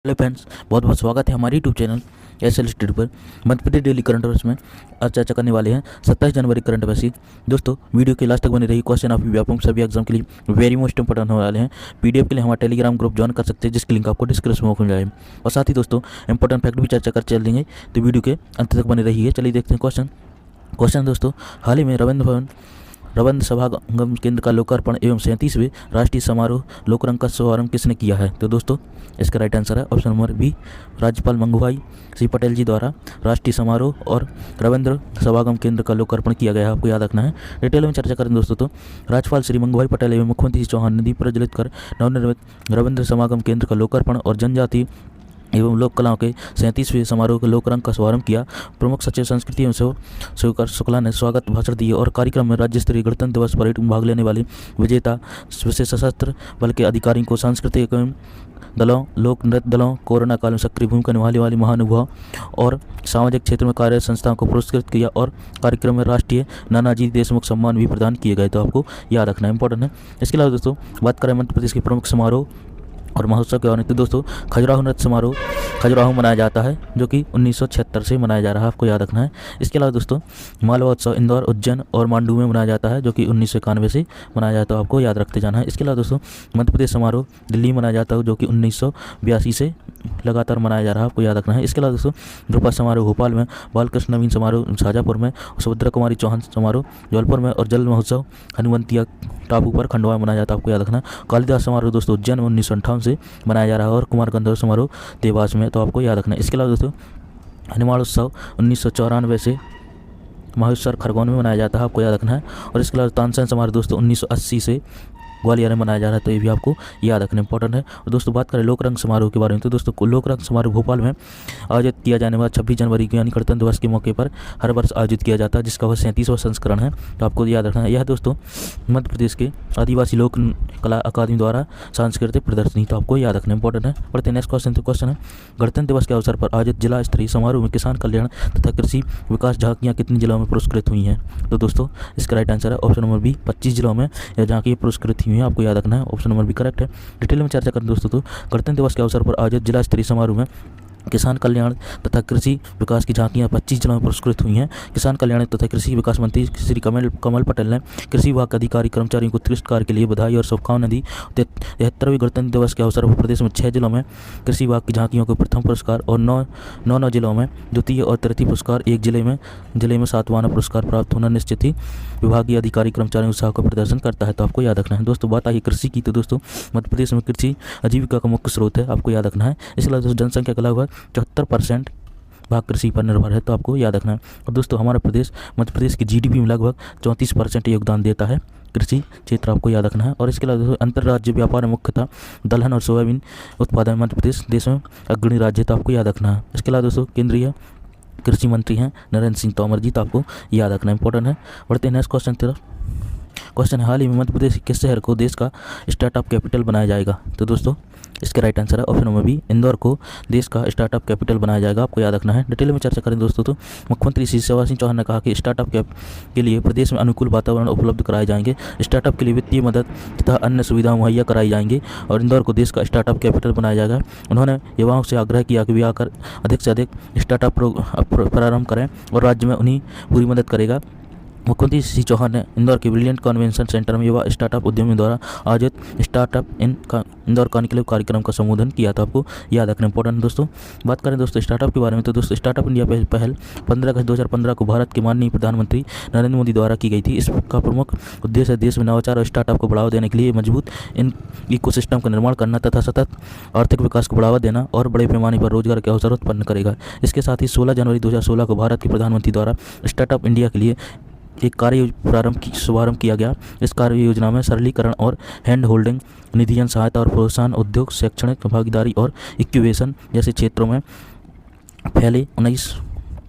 Hello friends, बहुत बहुत स्वागत है हमारे YouTube channel S L study पर। Madhya Pradesh daily current affairs में आज चर्चा करने वाले हैं 27 जनवरी करंट अफेयर्स की। दोस्तों, वीडियो के लास्ट तक बने रही। क्वेश्चन ऑफ व्यापक सभी एग्जाम के लिए वेरी मोस्ट इंपोर्टेंट होने वाले हैं। पीडीएफ के लिए हमारा टेलीग्राम ग्रुप ज्वाइन कर सकते हैं, जिसकी लिंक आपको डिस्क्रिप्शन में मिल जाएगी। और साथ ही दोस्तों, इंपॉर्टेंट फैक्ट भी चर्चा कर चल देंगे, तो वीडियो के अंत तक बने रहिए। चलिए देखते हैं क्वेश्चन दोस्तों, हाल ही में रविंद्र सभागम केंद्र का लोकार्पण एवं 37वें राष्ट्रीय समारोह लोकरंग का शुभारंभ किसने किया है? तो दोस्तों, इसका राइट आंसर है ऑप्शन नंबर बी, राज्यपाल मंगूभाई श्री पटेल जी द्वारा राष्ट्रीय समारोह और रविंद्र सभागम केंद्र का लोकार्पण किया गया है। आपको याद रखना है। डिटेल में चर्चा करें दोस्तों, तो राज्यपाल श्री मंगूभाई पटेल एवं मुख्यमंत्री श्री चौहान ने दीप प्रज्वलित कर नवनिर्मित रविंद्र समागम केंद्र का लोकार्पण और जनजाति एवं लोक कलाओं के 37वें समारोह के लोकरंग का शुभारंभ किया। प्रमुख सचिव संस्कृति एवं शिवकर शुक्ला ने स्वागत भाषण दिए और कार्यक्रम में राज्य स्तरीय गणतंत्र दिवस परेड में भाग लेने वाले विजेता विशेष सशस्त्र बल के अधिकारियों को, सांस्कृतिक दलों, लोक नृत्य दलों, कोरोना काल में सक्रिय भूमिका निभाने वाले महानुभाव और सामाजिक क्षेत्र में कार्यरत संस्थाओं को पुरस्कृत किया और कार्यक्रम में राष्ट्रीय नानाजी देशमुख सम्मान भी प्रदान किए गए। तो आपको याद रखना इंपॉर्टेंट है। इसके अलावा दोस्तों, बात करें मध्य प्रदेश के प्रमुख समारोह और महोत्सव के बारे में, तो दोस्तों खजुराहो नृत्य समारोह खजुराहो मनाया जाता है, जो कि 1976 से मनाया जा रहा है। आपको याद रखना है। इसके अलावा दोस्तों, मालवा उत्सव इंदौर, उज्जैन और मांडू में मनाया जाता है, जो कि 1991 से मनाया जाता है। आपको याद रखते जाना है। इसके अलावा दोस्तों, मध्य प्रदेश समारोह दिल्ली में मनाया जाता है, जो कि 1982 से लगातार मनाया जा रहा है। आपको याद रखना है। इसके अलावा दोस्तों, ध्रुपद समारोह भोपाल में, बालकृष्ण नवीन समारोह शाजापुर में, सुभद्रा कुमारी चौहान समारोह जबलपुर में और जल महोत्सव हनुमंतिया टापू पर खंडवा में मनाया जाता है। आपको याद रखना। कालिदास समारोह दोस्तों उज्जैन में 1958 से मनाया जा रहा है और कुमार गंधर्व समारोह देवास में। तो आपको याद रखना है। इसके अलावा दोस्तों, हनुमान उत्सव 1994 से महेश्वर खरगोन में मनाया जाता है। आपको याद रखना है। और इसके अलावा तानसेन समारोह दोस्तों 1980 से ग्वालियर में मनाया जा रहा है। तो ये भी आपको याद रखना इंपॉर्टेंट है। और दोस्तों, बात करें लोकरंग समारोह के बारे में, तो दोस्तों लोकरंग समारोह भोपाल में आयोजित किया जाने वाला 26 जनवरी यानी गणतंत्र दिवस के मौके पर हर वर्ष आयोजित किया जाता है, जिसका वह 37वां संस्करण है। तो आपको याद रखना है। यह दोस्तों मध्य प्रदेश के आदिवासी लोक कला अकादमी द्वारा सांस्कृतिक प्रदर्शनी। तो आपको याद रखना इंपॉर्टेंट है। बढ़ते नेक्स्ट क्वेश्चन है, गणतंत्र दिवस के अवसर पर आयोजित जिला स्तरीय समारोह में किसान कल्याण तथा कृषि विकास झांकियाँ कितने जिलों में पुरस्कृत हुई हैं? तो दोस्तों, इसका राइट आंसर है ऑप्शन नंबर बी, 25 जिलों में यह झांकियाँ पुरस्कृत हुई हैं। आपको याद रखना है। ऑप्शन नंबर भी करेक्ट है। डिटेल में चर्चा करें दोस्तों, तो गणतंत्र दिवस के अवसर पर आयोजित जिला स्तरीय समारोह में किसान कल्याण तथा कृषि विकास की झांकियां 25 जिलों में पुरस्कृत हुई हैं। किसान कल्याण तथा कृषि विकास मंत्री श्री कमल पटेल ने कृषि विभाग के अधिकारी कर्मचारियों को उत्कृष्ट कार्य के लिए बधाई और शुभकामनाएं दी। 73वें गणतंत्र दिवस के अवसर पर प्रदेश में 6 जिलों में कृषि विभाग की झांकियों को प्रथम पुरस्कार और 9 जिलों में द्वितीय और तृतीय पुरस्कार, एक जिले में 7वां पुरस्कार प्राप्त होना निश्चित ही विभागीय अधिकारी कर्मचारियों उत्साह का प्रदर्शन करता है। तो आपको याद रखना है। दोस्तों, बात आई कृषि की, तो दोस्तों मध्य प्रदेश में कृषि आजीविका का मुख्य स्रोत है। आपको याद रखना है। इसके अलावा जनसंख्या का लगभग 74% भाग कृषि पर निर्भर है। तो आपको याद रखना है। और दोस्तों, हमारा प्रदेश मध्य प्रदेश की जीडीपी में लगभग 34% योगदान देता है कृषि क्षेत्र। आपको याद रखना है। और इसके अलावा अंतर्राज्यीय व्यापार में मुख्यतः दलहन और सोयाबीन उत्पादन मध्य प्रदेश देश में अग्रणी राज्य। तो आपको याद रखना है। इसके अलावा दोस्तों, केंद्रीय कृषि मंत्री हैं नरेंद्र सिंह तोमर जी। तो आपको याद रखना इंपॉर्टेंट है। बढ़ते हैं नेक्स्ट क्वेश्चन तरफ। क्वेश्चन है, हाल ही में मध्य प्रदेश के किस शहर को देश का स्टार्टअप कैपिटल बनाया जाएगा? तो दोस्तों, इसका राइट आंसर है ऑप्शन नंबर बी, इंदौर को देश का स्टार्टअप कैपिटल बनाया जाएगा। आपको याद रखना है। डिटेल में चर्चा करें दोस्तों, तो मुख्यमंत्री श्री शिवराज सिंह चौहान ने कहा कि स्टार्टअप के लिए प्रदेश में अनुकूल वातावरण उपलब्ध कराए जाएंगे, स्टार्टअप के लिए वित्तीय मदद तथा अन्य सुविधाएं मुहैया कराई जाएंगी और इंदौर को देश का स्टार्टअप कैपिटल बनाया जाएगा। उन्होंने युवाओं से आग्रह किया कि वे आकर अधिक से अधिक स्टार्टअप प्रारंभ करें और राज्य में उन्हें पूरी मदद करेगा। मुख्यमंत्री श्री चौहान ने इंदौर के ब्रिलियंट कन्वेंशन सेंटर में युवा स्टार्टअप उद्यमियों द्वारा आयोजित स्टार्टअप इंदौर कॉन्क्लेव कार्यक्रम का संबोधन किया था। आपको याद रखना इंपॉर्टेंट। दोस्तों, बात करें दोस्तों स्टार्टअप के बारे में, तो दोस्तों स्टार्टअप इंडिया पहल 15 अगस्त 2015 को भारत के माननीय प्रधानमंत्री नरेंद्र मोदी द्वारा की गई थी। इसका प्रमुख उद्देश्य देश में नवाचार और स्टार्टअप को बढ़ावा देने के लिए मजबूत इकोसिस्टम का निर्माण करना तथा सतत आर्थिक विकास को बढ़ावा देना और बड़े पैमाने पर रोजगार के अवसर उत्पन्न करेगा। इसके साथ ही 16 जनवरी 2016 को भारत के प्रधानमंत्री द्वारा स्टार्टअप इंडिया के लिए एक शुभारंभ किया गया। इस कार्य योजना में सरलीकरण और हैंड होल्डिंग, निधियन सहायता और प्रोत्साहन, उद्योग, शैक्षणिक भागीदारी और इंक्यूबेशन जैसे क्षेत्रों में फैले 19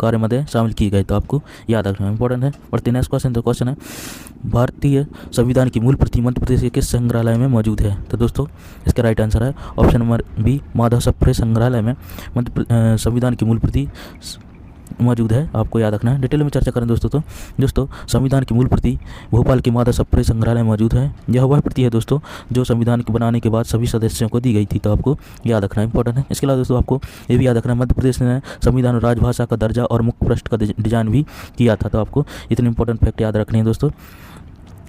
कार्य मदे शामिल किए गए। तो आपको याद रखना इंपॉर्टेंट है। और नेक्स्ट क्वेश्चन है, भारतीय संविधान की मूल प्रति मध्य प्रदेश के किस संग्रहालय में मौजूद है? तो दोस्तों, इसका राइट आंसर है option number B, Madhav Sapre संग्रहालय में संविधान की मूल प्रति मौजूद है, आपको याद रखना है। डिटेल में चर्चा करें दोस्तों तो दोस्तों संविधान की मूल प्रति भोपाल के माधव सप्रे संग्रहालय में मौजूद है। यह वह प्रति है दोस्तों जो संविधान के बनाने के बाद सभी सदस्यों को दी गई थी, तो आपको याद रखना इंपॉर्टेंट है। इसके अलावा दोस्तों आपको ये भी याद रखना है मध्य प्रदेश ने संविधान और राजभाषा का दर्जा और मुख्य पृष्ठ का डिजाइन भी किया था, तो आपको इतने इंपॉर्टेंट फैक्ट याद रखने हैं दोस्तों।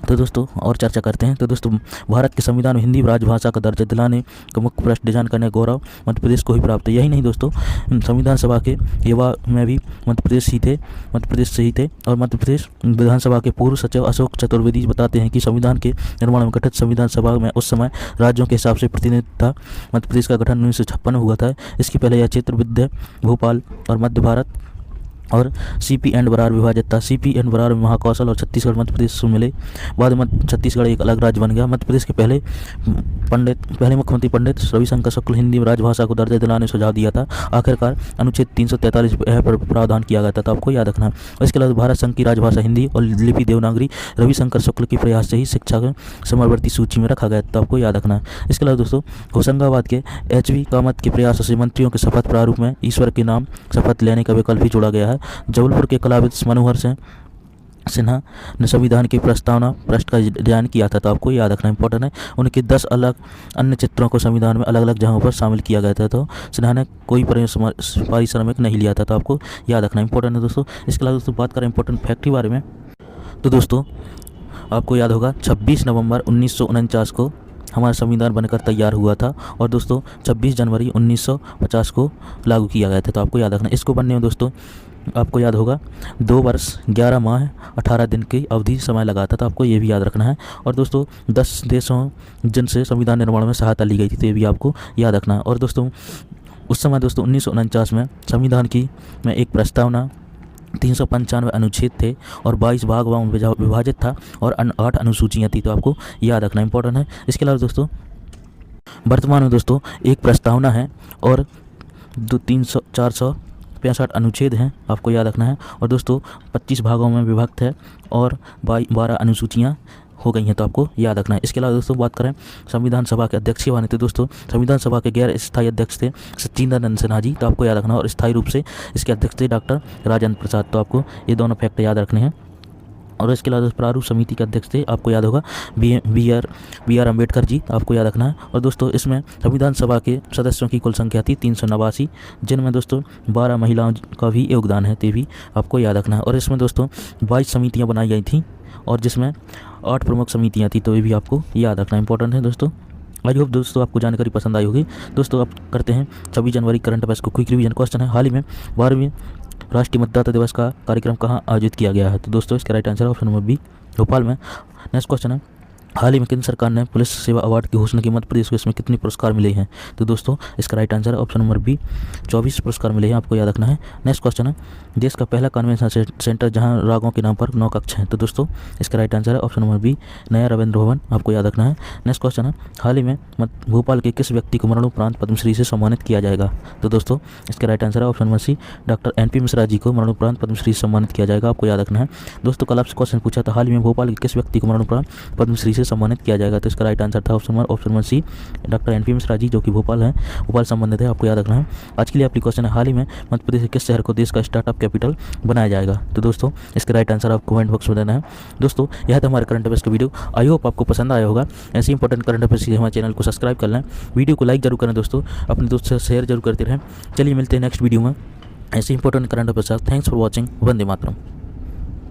तो दोस्तों और चर्चा करते हैं। तो दोस्तों भारत के संविधान में हिंदी राजभाषा का दर्जा दिलाने का मुख्य पृष्ठ डिजाइन करने का गौरव मध्य प्रदेश को ही प्राप्त है। यही नहीं दोस्तों, संविधान सभा के युवा में भी मध्य प्रदेश से ही थे और मध्य प्रदेश विधानसभा के पूर्व सचिव अशोक चतुर्वेदी बताते हैं कि संविधान के निर्माण में गठित संविधान सभा में उस समय राज्यों के हिसाब से प्रतिनिधित्व था। मध्य प्रदेश का गठन 1956 में हुआ था। इसके पहले यह क्षेत्र विद्या भोपाल और मध्य भारत और सीपी एंड बरार विभाजित था। सीपी एंड बरार में महाकौशल और छत्तीसगढ़ मध्य प्रदेश से मिले। बाद में छत्तीसगढ़ एक अलग राज्य बन गया। मध्य प्रदेश के पहले मुख्यमंत्री पंडित रविशंकर शुक्ल हिंदी राजभाषा को दर्जा दिलाने सुझाव दिया था। आखिरकार अनुच्छेद 343 पर प्रावधान किया गया था, तो आपको याद रखना। इसके अलावा भारत संघ की राजभाषा हिंदी और लिपि देवनागरी रविशंकर शुक्ल के प्रयास से ही शिक्षा के समवर्ती सूची में रखा गया, तो आपको याद रखना। इसके अलावा दोस्तों होशंगाबाद के एचवी कामत के प्रयासों से मंत्रियों के शपथ प्रारूप में ईश्वर के नाम शपथ लेने का विकल्प भी जोड़ा गया है। जबलपुर के कलाविद मनोहर सिन्हा ने संविधान की प्रस्तावना पृष्ठ का डिजाइन किया था, तो आपको याद रखना इंपॉर्टेंट है। उनके 10 अलग अन्य चित्रों को संविधान में अलग अलग जगहों पर शामिल किया गया था, तो सिन्हा ने कोई पारिश्रमिक नहीं लिया था, तो आपको याद रखना इंपॉर्टेंट है दोस्तों। इसके अलावा दोस्तों बात करें इंपॉर्टेंट फैक्ट के बारे में, तो दोस्तों आपको याद होगा 26 नवंबर 1949 को हमारा संविधान बनकर तैयार हुआ था और दोस्तों 26 जनवरी 1950 को लागू किया गया था, तो आपको याद रखना। इसको बनने में दोस्तों आपको याद होगा 2 वर्ष 11 माह 18 दिन की अवधि समय लगा था, तो आपको ये भी याद रखना है। और दोस्तों 10 देशों जिनसे संविधान निर्माण में सहायता ली गई थी, तो ये भी आपको याद रखना है। और दोस्तों उस समय दोस्तों 1949 में संविधान की में एक प्रस्तावना 395 अनुच्छेद थे और 22 भाग में विभाजित था और 8 अनुसूचियाँ थी, तो आपको याद रखना इंपॉर्टेंट है। इसके अलावा दोस्तों वर्तमान में दोस्तों एक प्रस्तावना है और 465 अनुच्छेद हैं, आपको याद रखना है। और दोस्तों 25 भागों में विभक्त है और 12 अनुसूचियाँ हो गई हैं, तो आपको याद रखना है। इसके अलावा दोस्तों बात करें संविधान सभा के अध्यक्ष के बारे में, तो दोस्तों संविधान सभा के गैर स्थायी अध्यक्ष थे सच्चिदानंद सिन्हा जी, तो आपको याद रखना। और स्थायी रूप से इसके अध्यक्ष थे डॉक्टर राजेंद्र प्रसाद, तो आपको ये दोनों फैक्ट याद रखने हैं। और इसके अलावा प्रारूप समिति के अध्यक्ष थे, आपको याद होगा बी आर अम्बेडकर जी, आपको याद रखना है। और दोस्तों इसमें संविधान सभा के सदस्यों की कुल संख्या थी 389, जिनमें दोस्तों 12 महिलाओं का भी योगदान है, तो भी आपको याद रखना है। और इसमें दोस्तों 22 समितियाँ बनाई गई थी और जिसमें 8 प्रमुख समितियाँ थी, तो ये भी आपको याद रखना इंपॉर्टेंट है दोस्तों। आई होप दोस्तों आपको जानकारी पसंद आई होगी। दोस्तों अब करते हैं 26 जनवरी करंट अफेयर्स को क्विक रिवीजन। क्वेश्चन है हाल ही में 12वें राष्ट्रीय मतदाता दिवस का कार्यक्रम कहाँ आयोजित किया गया है, तो दोस्तों इसका right answer option number B Bhopal में। नेक्स्ट क्वेश्चन है हाल ही में केंद्र सरकार ने पुलिस सेवा अवार्ड की घोषणा की, मध्य प्रदेश को इसमें कितने पुरस्कार मिले हैं, तो दोस्तों इसका right answer option number B 24 पुरस्कार मिले हैं, आपको याद रखना है। नेक्स्ट क्वेश्चन है देश का पहला कन्वेंशन सेंटर जहां रागों के नाम पर 9 कक्ष हैं, तो दोस्तों इसका राइट आंसर है ऑप्शन नंबर बी नया रविंद्र भवन, आपको याद रखना है। नेक्स्ट क्वेश्चन है हाल ही में भोपाल के किस व्यक्ति को मरणोपरांत पद्मश्री से सम्मानित किया जाएगा, तो दोस्तों इसका राइट आंसर है option number C doctor NP Mishra ji को मरणोपरांत पद्मश्री से सम्मानित किया जाएगा, आपको याद रखना है। दोस्तों कल आपसे क्वेश्चन पूछा था हाल ही में भोपाल के किस व्यक्ति को मरणोपरांत पद्मश्री से सम्मानित किया जाएगा, तो इसका राइट आंसर था option number C doctor NP Mishra ji, जो कि भोपाल संबंधित है, आपको याद रखना है। आज के लिए आपकी क्वेश्चन है हाल ही में मध्य प्रदेश के किस शहर को देश का स्टार्टअप कैपिटल बनाया जाएगा, तो दोस्तों इसका राइट आंसर आपको कमेंट बॉक्स में देना है। दोस्तों यह था हमारे करंट अफेयर्स का वीडियो, आई होप आपको पसंद आया होगा। ऐसे इंपॉर्टेंट करंट अफेयर्स के लिए हमारे चैनल को सब्सक्राइब कर लें, वीडियो को लाइक जरूर करें दोस्तों, अपने दोस्त से शेयर जरूर करते रहें। चलिए मिलते हैं नेक्स्ट वीडियो में ऐसे important current affairs. Thanks for watching, Vande Mataram.